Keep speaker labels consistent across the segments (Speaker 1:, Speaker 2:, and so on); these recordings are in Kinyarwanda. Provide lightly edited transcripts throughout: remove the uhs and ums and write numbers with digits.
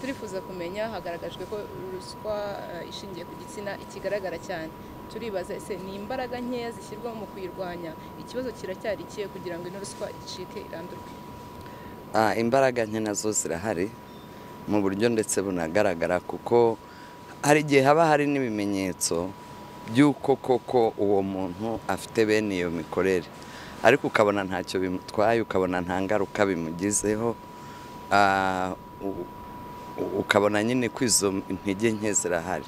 Speaker 1: turifuza kumenya hagaragajwe ko ruswa ishingiye ku gitsina ikigaragara cyane turibaza ese ni imbaraga nkeya zishyirwa mu kuyirwanya ikibazo kiracyari kiye kugira ngo ino ruswa icike irandurwe
Speaker 2: imbaraga nke nazo zirahari mu buryo ndetse bunagaragara kuko hari igihe haba hari n'ibimenyetso by'uko koko uwo muntu afite bene iyo mikorere ariko ukabona ntacyo bimutwaye ukabona nta ngaruka bimugizeho ukabona nyine ko izo intege nke zirahari.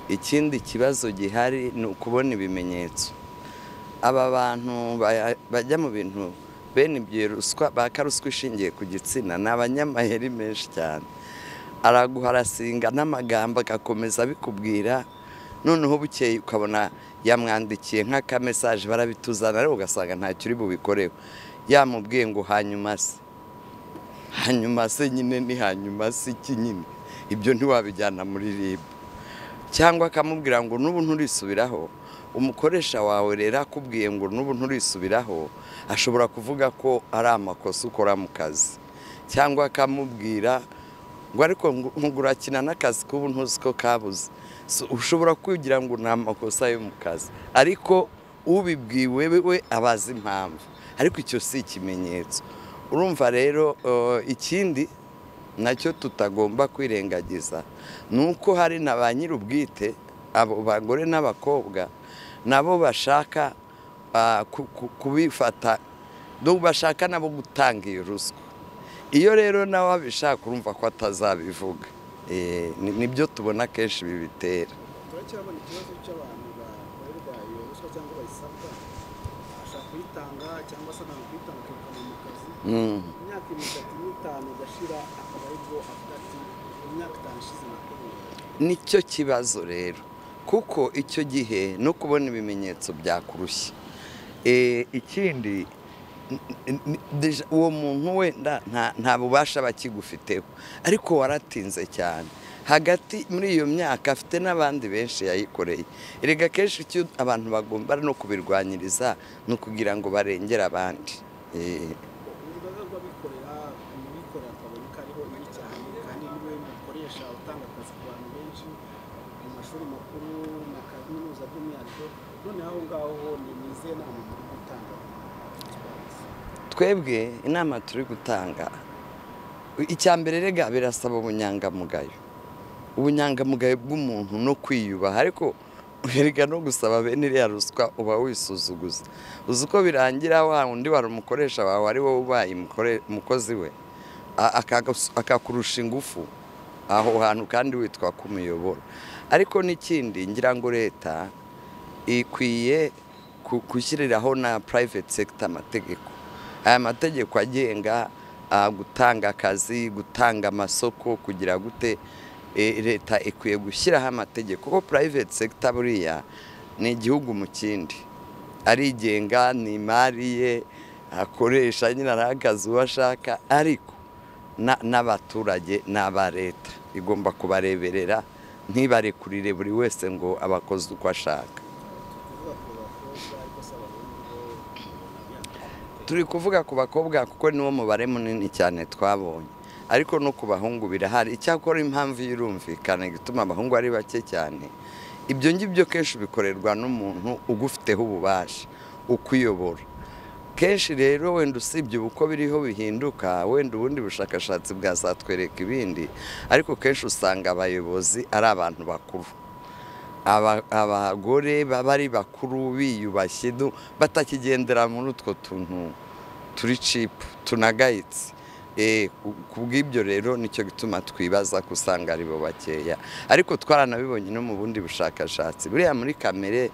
Speaker 2: Ikindi kibazo gihari ni ukubona ibimenyetso. Aba bantu bajya mu bintu bene ibyo ruswa bakaruswa ishingiye ku gitsina ni abanyamaheri menshi cyane. Araguharasinga n'amagambo agakomeza bikubwira noneho bukeye ukabona yamwandikiye nk'aka message barabituzana rero ugasanga ntacyo uri bubikoreho yamubwiye ngo hanyuma se nyine ni hanyuma se iki nyine ibyo ntiwabijyana muri RIB cyangwa akamubwira ngo n'ubu nturisubiraho umukoresha wawe rero akubwiye ngo n'ubu nturisubiraho ashobora kuvuga ko ari amakosa ukora mu kazi cyangwa akamubwira ngo ariko ngurakina n'akazi k'ubu ntuzi ko kabuze ushobora kugira ngo nta makosa yo mu kazi ariko ubibwiwe we abazi impamvu ariko icyo si ikimenyetso. Urumva rero ikindi nacyo tutagomba kwirengagiza nuko hari na ba nyir'ubwite abo bagore n'abakobwa nabo bashaka kubifata bashaka nabo gutanga iyo ruswa. Iyo rero nawe abishaka urumva ko atazabivuga nibyo tubona kenshi bibitera.
Speaker 3: Turacyabona ikibazo cy'abantu bakorerwa iyo ruswa cyangwa bayisabwa ashaka kuyitanga cyangwa se ntabwo kuyitanga akirukana mu kazi imyaka 35 gashira akaba aribwo avuga ati imyaka 5 ishize nakoreye.
Speaker 2: Nicyo kibazo rero kuko icyo gihe no kubona ibimenyetso byakurushye. Ikindi uwo muntu wenda nta bubasha bakigufiteho ariko waratinze cyane hagati muri iyo myaka afite n'abandi benshi yayikoreye. Erega kenshi icyo abantu bagomba no kubirwanyiriza no kugira ngo barengere abandi. Twebwe inama turi gutanga icyambere rega birasaba ubunyangamugayo bw'umuntu no kwiyubaha ariko erega no gusaba bene iriya ruswa uba wisuzuguza. Uzi uko birangira wa undi wari umukoresha wawe ari wowe ubaye umukozi we akakurusha ingufu aho hantu kandi witwa kumuyobora. Ariko n'ikindi ngira ngo leta ikwiye gushyiriraho na private sector amategeko. Aya mategeko agenga gutanga akazi gutanga amasoko kugira gute leta ikwiye gushyiraho amategeko kuko private sector buriya ni igihugu mu kindi arigenga ni imari ye akoresha nyine arakazi washaka ariko n'abaturage n'aba leta igomba kubareberera ntibarekurire buri wese ngo abakoze uko ashaka. Turi kuvuga ku bakobwa kuko niwo mubare munini cyane twabonye ariko no ku bahungu birahari. Icyakora impamvu y'irumvikana gituma abahungu ari bake cyane ibyo ngibyo kenshi bikorerwa n'umuntu ugufiteho ububasha ukuyobora. Kenshi rero wenda usibye uko biriho bihinduka wenda ubundi bushakashatsi bwazatwereka ibindi ariko kenshi usanga abayobozi ari abantu bakuru abagore bari bakuru biyubashye batakigendera muri utwo tuntu turi cheap tunagayitse. Kubw'ibyo rero nicyo gituma twibaza kusanga ari bo bakeya ariko twaranabibonye no mu bundi bushakashatsi buriya muri kamere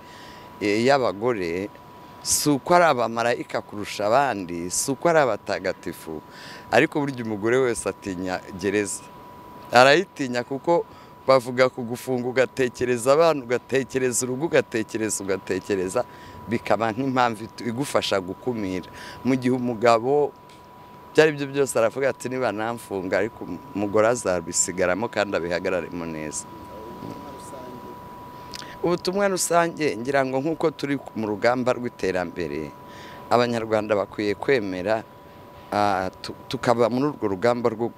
Speaker 2: y'abagore si uko ari abamarayika kurusha abandi si uko ari abatagatifu ariko burya umugore wese atinya gereza arayitinya kuko bavuga kugufunga ugatekereza abantu ugatekereza urugo ugatekereza bikaba nk'impamvu igufasha gukumira. Mu gihe umugabo byari byo byose aravuga ati niba namfunga ariko umugore azabisigaramo kandi abihagararemo neza. Ubutumwa rusange ngira ngo nk'uko turi mu rugamba rw'iterambere abanyarwanda bakwiye kwemera tukaba muri urwo rugamba rwo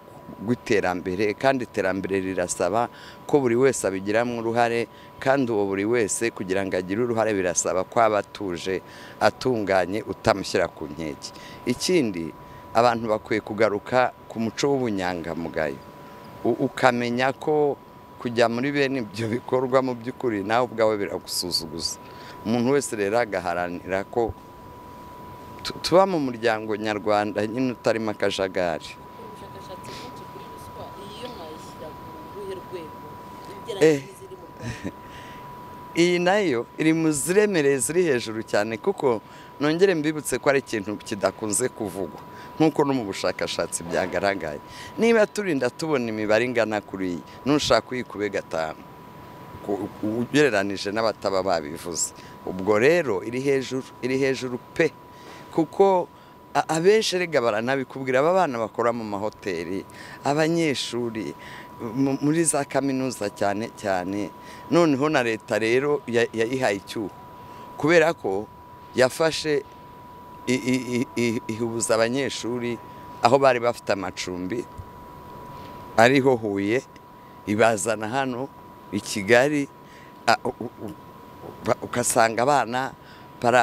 Speaker 2: rw'iterambere, kandi iterambere rirasaba ko buri wese abigiramo uruhare, kandi uwo buri wese kugira ngo agire uruhare birasaba ko aba atuje atunganye utamushyira ku nkeke. Ikindi abantu bakwiye kugaruka ku muco w'ubunyangamugayo, ukamenya ko kujya muri bene ibyo bikorwa mu by'ukuri nawe ubwawe biragusuzuguza. Umuntu wese rero agaharanira ko tuba mu muryango nyarwanda nyine utarimo akajagari.
Speaker 4: ubushakashatsi bwinshi kuri ruswa iyo mwayishyira ku ruhe rwego ugereranyije n'iziri mu Rwanda?
Speaker 2: Iyi nayo iri mu ziremereye ziri hejuru cyane, kuko nongere mbibutse ko ari ikintu kidakunze kuvugwa nk'uko no mu bushakashatsi byagaragaye. Niba turinda tubona imibare ingana kuri iyi, nushaka uyikube 5 ugereranije n'abataba babivuze, ubwo rero iri hejuru pe, kuko abenshi rega baranabikubwira, aba bana bakora mu mahoteli, abanyeshuri muri za kaminuza cyane cyane, noneho na leta rero yayihaye icyuho kubera ko yafashe ihubuza abanyeshuri aho bari bafite amacumbi ariho Huye, ibazana hano i Kigali, ugasanga abana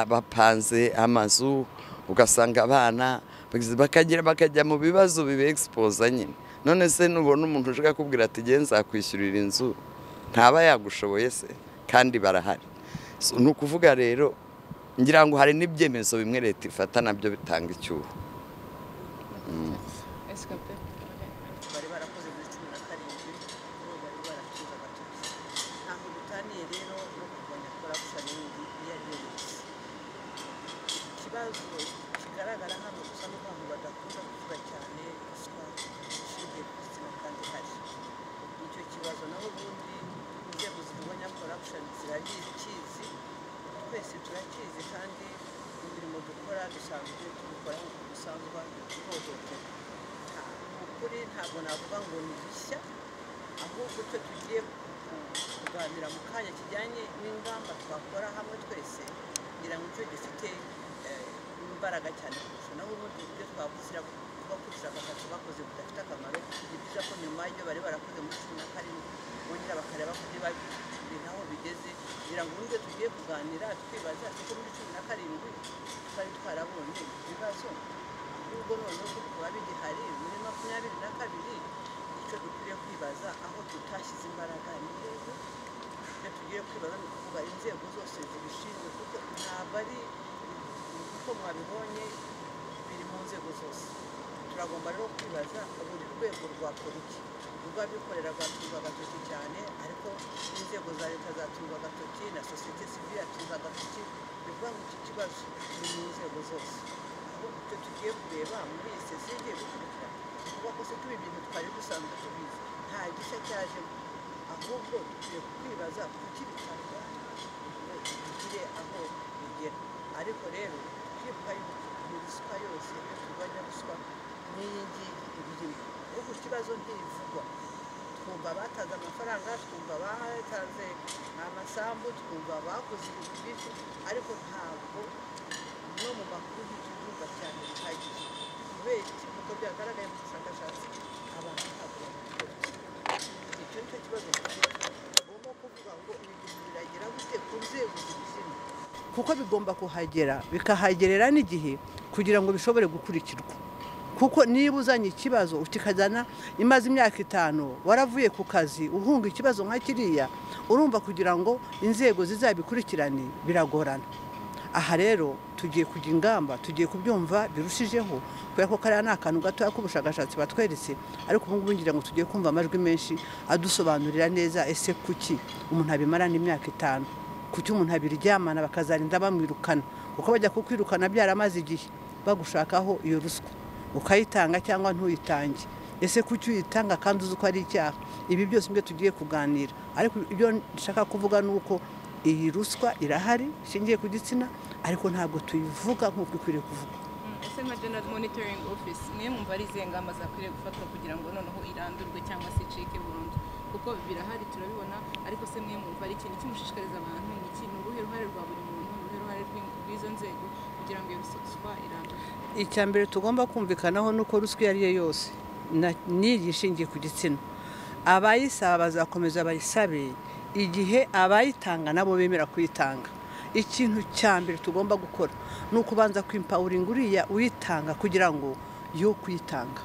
Speaker 2: bapanze amazu, ugasanga abana bakajya mu bibazo bibe exposa nyine. None se nubona umuntu ushaka kubwira ati genza kwishyurira inzu, ntaba yagushoboye se? Kandi barahari. Ni ukuvuga rero ngira ngo hari n'ibyemezo bimwe leta ifata nabyo bitanga icyuho.
Speaker 4: bari barakoze muri 17 ubu bari baraciza agatoki. Ntaho bitaniye rero no kurwanya corruption iyo ari yo yose. Ikibazo kigaragara hano gusa no abantu badakunda kuvuga cyane ruswa ishingiye ku gitsina kandi hari icyo kibazo, naho ubundi inzego zirwanya corruption zirabizi, twese turakizi, kandi imirimo dukora dusanzwe tubikora nk'uko dusanzwe ihohoterwa. Ukuri ntabwo navuga ngo ni bishya, ahubwo icyo tugiye kuganira mu kanya kijyanye n'ingamba twakora hamwe twese, kugira ngo icyo gifite imbaraga cyane kurusha. Naho ubundi ibyo twavuzira kuba kurusha abatatu bakoze budafite akamaro, ni byiza ko nyuma y'ibyo bari barakoze muri 17 bongera bakareba ko ibintu aho bigeze, kugira ngo uburyo tugiye kuganira twibaza kuko muri 17 twari twarabonye ibibazo, ahubwo noneho kuba bigihari muri 22 icyo dukwiriye kwibaza aho tutashyize imbaraga ni hehe. Ibyo tugiye kwibaza ni ukuvuga inzego zose zibishinzwe, kuko ntabwo ari uko mwabibonye biri mu nzego zose. Turagomba rero kwibaza buri rwego rwakora iki. Urw'abikorera rwatuzwa agatoki cyane, ariko inzego za leta zatuzwa agatoki, na sosiyete sivile yatuzwa agatoki. Bivuga ngo iki kibazo ni mu nzego zose. Aho icyo tugiye kureba muri iyi sesiyo igiye gukurikira, kuvuga ko se tuba ibintu twari dusanzwe tubizi, nta gishya cyajemo, ahubwo dukwiye kwibaza kuki bitarwanya bigire aho bigera. Ariko rero twibuka yuko ruswa yose, iyo turwanya ruswa n'iyi ngiyi ibirimo, ahubwo ikibazo ntivugwa. Twumva batanze amafaranga, twumva batanze amasambu, twumva bakoze ibintu byinshi, ariko ntabwo no mu makuru ntitubyumva cyane bihagije, kubera iki? Kuko byagaragaye mu bushakashatsi abantu ntabwo babikora. Icyo ni cyo kibazo tugomba kuvuga ngo ibi bintu biragera gute ku nzego zibishinzwe, kuko bigomba kuhagera, bikahagerera n'igihe kugira ngo bishobore gukurikirwa. Kuko niba uzanye ikibazo ukikazana imaze imyaka 5 waravuye ku kazi uhunga ikibazo nka kiriya, urumva kugira ngo inzego zizabikurikirane biragorana. Aha rero tugiye kujya ingamba, tugiye kubyumva birushijeho, kubera ko kariya ni akantu gatoya k'ubushakashatsi batweretse, ariko ubu ngubu ngira ngo tugiye kumva amajwi menshi adusobanurira neza ese kuki umuntu abimarana imyaka 5, kuki umuntu abiryamana bakazarinda bamwirukana, kuko bajya kukwirukana byaramaze igihe bagushakaho iyo ruswa, ukayitanga cyangwa ntuyitange. Ese kuki uyitanga kandi uzi ko ari icyaha? Ibi byose mbye tugiye kuganira, ariko ibyo nshaka kuvuga nuko iyi ruswa irahari ishingiye ku gitsina, ariko ntabwo tuyivuga nk'uko ikwiriye kuvuga.
Speaker 1: Ese nka General Monitoring Office niyo mwumva ari izihe ngamba zakwiriye gufatwa kugira ngo noneho irandurwe cyangwa se icike burundu? Kuko birahari turabibona, ariko se mwe mwumva ari ikintu kimushishikariza abantu, ni ikintu uruhe ruhare rwa buri muntu, uruhe ruhare rw'izo nzego kugira ngo iyo ruswa irandurwe?
Speaker 4: Icya mbere tugomba kumvikanaho nuko ruswa iyo ari yo yose n'iyi ishingiye ku gitsina abayisaba bazakomeza bayisabe igihe abayitanga nabo bemera kuyitanga. Ikintu cya mbere tugomba gukora ni ukubanza kwimpawuringa uriya uyitanga kugira ngo yo kuyitanga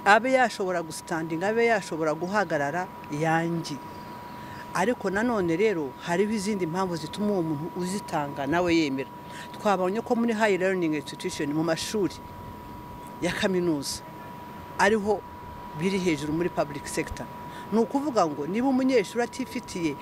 Speaker 4: abe yashobora gustandinga, abe yashobora guhagarara yangi. Ariko nanone rero hariho izindi mpamvu zituma uwo muntu uzitanga nawe yemera. Twabonye ko muri high learning institution mu mashuri ya kaminuza ariho biri hejuru muri public sector. Ni ukuvuga ngo niba umunyeshuri atifitiye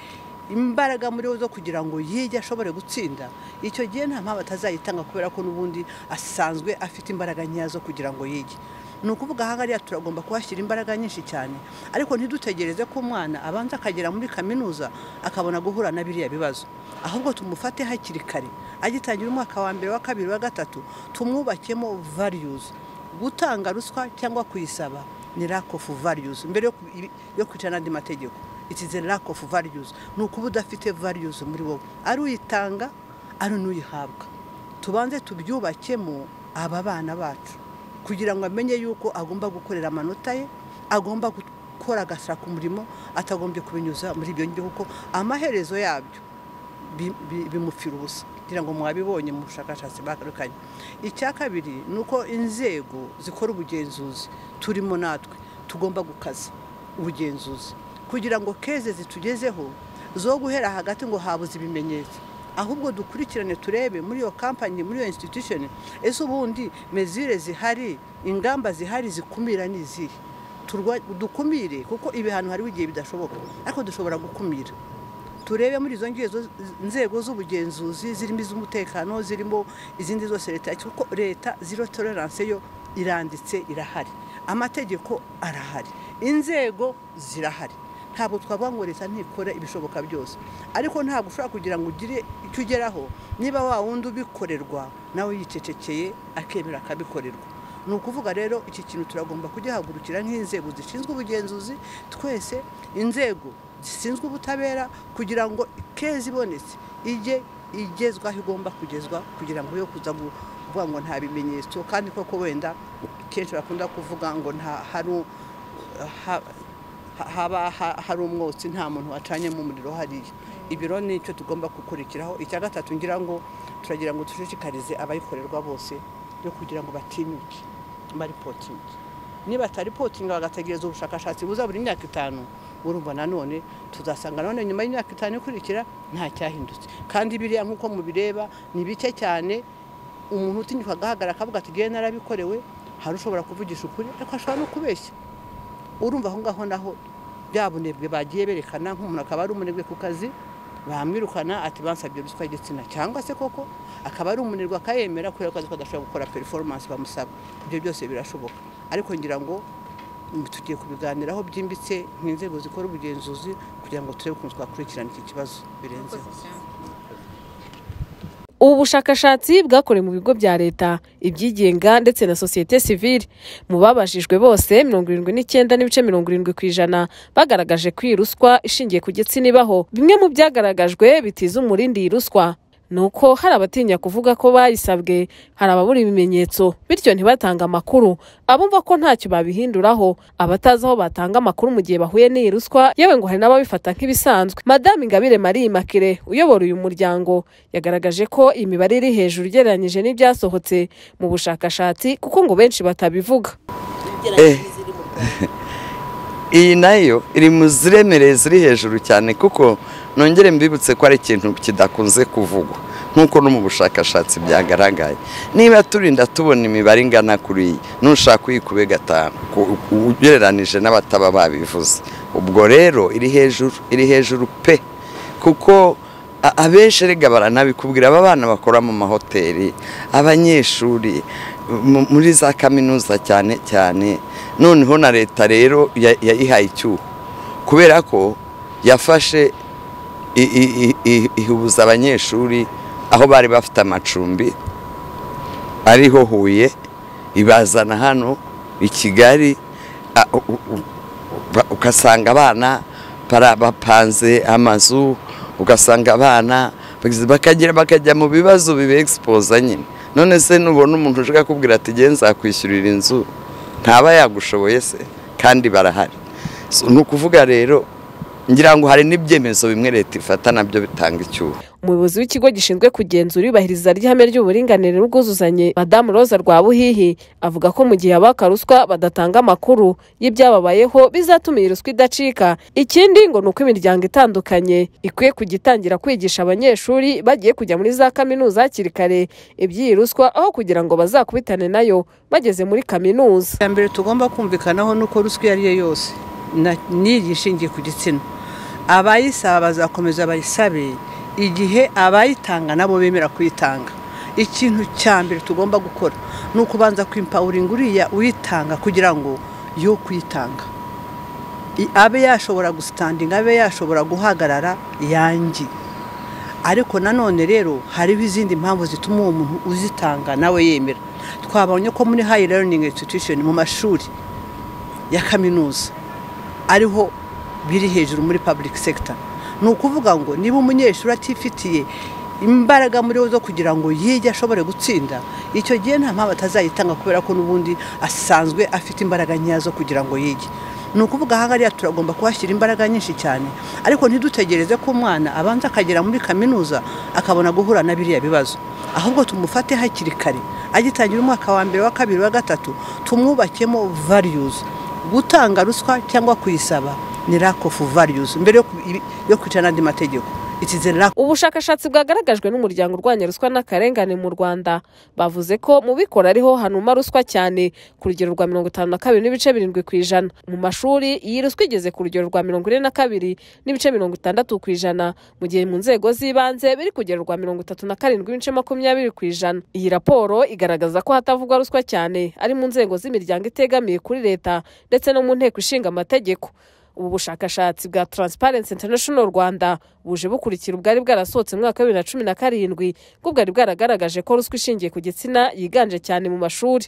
Speaker 4: imbaraga muri zo kugira ngo yige ashobore gutsinda, icyo gihe nta mpamvu atazayitanga kubera ko n'ubundi asanzwe afite imbaraga nyazo kugira ngo yige. Ni ukuvuga hangariya turagomba kuhashyira imbaraga nyinshi cyane, ariko ntidutegereze ko umwana abanza akagera muri kaminuza akabona guhura na biriya bibazo. Ahubwo tumufate hakiri kare agitangira umwaka wa mbere wa kabiri wa gatatu, tumwubakemo values. Gutanga ruswa cyangwa kuyisaba ni lack of values. Mbere yo kwicana n'andi mategeko, it is a lack of values. Ni ukuba udafite values muri wowe, ari uyitanga ari n'uyihabwa. Tubanze tubyubakemo aba bana bacu kugira ngo amenye yuko agomba gukorera amanota ye, agomba gukora agasara ku murimo, atagombye kubinyuza muri ibyo ngibyo kuko amaherezo yabyo bimupfira ubusa. Kugira ngo mwabibonye mu bushakashatsi bakarukanye. Icya kabiri nuko inzego zikora ubugenzuzi turimo natwe tugomba gukaza ubugenzuzi kugira ngo keze zitugezeho zo guhera hagati ngo habuze ibimenyetso, ahubwo dukurikirane turebe muri iyo company, muri iyo institution, ese ubundi mezire zihari, ingamba zihari zikumira n'izihe. Dukumire kuko ibihano hari igihe bidashoboka, ariko dushobora gukumira. Turebe muri izo nzego z'ubugenzuzi zirimo iz'umutekano, zirimo izindi zose leta, kuko leta zero tolerance yo iranditse irahari, amategeko arahari, inzego zirahari. Ntabwo twavuga ngo leta ntikora ibishoboka byose, ariko ntabwo ushobora kugira ngo ugire icyo ugeraho niba wa wundi ubikorerwa nawe yicecekeye akemera akabikorerwa. Ni ukuvuga rero iki kintu turagomba kugihagurukira nk'inzego zishinzwe ubugenzuzi, twese inzego zishinzwe ubutabera, kugira ngo kezi ibonetse ijye igezwaho igomba kugezwa, kugira ngo yo kuza kuvuga ngo nta bimenyetso, kandi koko wenda kenshi bakunda kuvuga ngo hari umwotsi nta muntu wacanye mu muriro hariya. Ibiro ni icyo tugomba gukurikiraho. Icya gatatu ngira ngo turagira ngo dushishikarize abayikorerwa bose yo kugira ngo batinyuke baripotinge. Niba ataripotinga bagategereza ubushakashatsi buza buri myaka 5, urumva nanone tuzasanga none nyuma y'imyaka 5 ikurikira nta cyahindutse. Kandi biriya nkuko mubireba ni bike cyane. Umuntu utinyuka agahagarara akavuga ati giye narabikorewe, hari ushobora kuvugisha ukuri ariko ashobora no kubeshya. Urumva aho ngaho naho byabunebwe bagiye berekana nk'umuntu akaba ari umunebwe ku kazi, bamwirukana ati bansabye ruswa y'igitsina, cyangwa se koko akaba ari umunebwe akayemera kubera ko adashobora gukora performance bamusaba. Ibyo byose birashoboka, ariko ngira ngo tugiye kubiganiraho byimbitse nk'inzego zikora ubugenzuzi kugira ngo turebe ukuntu twakurikirana iki kibazo birenze.
Speaker 5: Ubu bushakashatsi bwakorewe mu bigo bya leta, ibyigenga ndetse na societe civile. Mu babajijwe bose 79.70% bagaragaje ko iruswa ishingiye ku gitsina ibaho. Bimwe mu byagaragajwe bitiza umurindi iruswa nuko hari abatinya kuvuga ko bayisabwe, hari ababura ibimenyetso bityo ntibatanga amakuru, abumva ko ntacyo babihinduraho, abatazi aho batanga amakuru mu gihe bahuye n'iyi ruswa, yewe ngo hari n'ababifata nk'ibisanzwe. Madame Ingabire Marie Makire uyobora uyu muryango yagaragaje ko imibare iri hejuru ugereranyije n'ibyasohotse mu bushakashatsi, kuko ngo benshi batabivuga.
Speaker 2: Iyi nayo iri mu ziremereye ziri hejuru cyane, kuko nongere mbibutse ko ari ikintu kidakunze kuvugwa nkuko no mu bushakashatsi byagaragaye. Niba turinda tubona imibare ingana kuri nushaka kuyikube 5 ugereranije n'abataba babivuze, ubwo rero iri hejuru pe, kuko abenshi rega baranabikubwira. Aba bana bakora mu mahoteli, abanyeshuri muri za kaminuza cyane cyane, noneho na leta rero yayihaye icyuho kubera ko yafashe ihubuza abanyeshuri aho bari bafite amacumbi ariho Huye, ibazana hano i Kigali, ugasanga abana bapanze amazu, ugasanga abana bakajya mu bibazo bibe expose nyine. None se nubona umuntu ushaka kubwira ati genza kwishyurira inzu ntaba yagushoboye se kandi barahari. Ni ukuvuga rero ngira ngo hari n'ibyemezo bimwe leta ifata nabyo bitanga icyuho.
Speaker 5: Umuyobozi w'ikigo gishinzwe kugenzura ibahiriza ry'ihame ry'uburinganire n'ubwuzuzanye Madamu Rosa Rwabuhihi avuga ko mu gihe abaka ruswa badatanga amakuru y'ibyababayeho bizatuma iyi ruswa idacika. Ikindi ngo nuko imiryango itandukanye ikwiye kugitangira kwigisha abanyeshuri bagiye kujya muri za kaminuza hakiri kare iby'iyi ruswa aho kugira ngo bazakubitane nayo bageze muri kaminuza.
Speaker 4: Mbere tugomba kumvikanaho nuko ruswa iyo ari yo yose n'iyishingiye ku gitsina abayisaba bazakomeza bayisabe igihe abayitanga nabo bemera kuyitanga. Ikintu cya mbere tugomba gukora ni ukubanza kwimpawuringa uriya uyitanga kugira ngo yo kuyitanga abe yashobora gusitandinga, abe yashobora guhagarara yangi. Ariko nanone rero hariho izindi mpamvu zituma uwo muntu uzitanga nawe yemera. Twabonye ko muri high learning institution mu mashuri ya kaminuza ariho biri hejuru muri public sector. Ni ukuvuga ngo niba umunyeshuri atifitiye imbaraga muri zo kugira ngo yige ashobore gutsinda, icyo gihe nta mpamvu atazayitanga kubera ko n'ubundi asanzwe afite imbaraga nyazo kugira ngo yige. Ni ukuvuga hangariya turagomba kuhashyira imbaraga nyinshi cyane, ariko ntidutegereze ko umwana abanza akagera muri kaminuza akabona guhura na biriya bibazo, ahubwo tumufate hakiri kare agitangira umwaka wa mbere wa kabiri wa gatatu, tumwubakemo values. Gutanga ruswa cyangwa kuyisaba ni lack of values mbere yo kwica n'andi mategeko.
Speaker 5: Ubushakashatsi bwagaragajwe n'umuryango urwanya ruswa n'akarengane mu Rwanda bavuze ko mu bikora ariho hanuma ruswa cyane ku rugero rwa 52.7%. Mu mashuri iyi ruswa igeze ku rugero rwa 42.6%, mu gihe mu nzego z'ibanze biri kugera rwa 37.20%. Iyi raporo igaragaza ko hatavugwa ruswa cyane ari mu nzego z'imiryango itegamiye kuri leta ndetse no mu nteko ishinga amategeko. Ubu bushakashatsi bwa Transparency International Rwanda buje bukurikira ubwari bwarasohotse mu mwaka wa 2017 bwo bwari bwaragaragaje ko ruswa ishingiye ku gitsina yiganje cyane mu mashuri.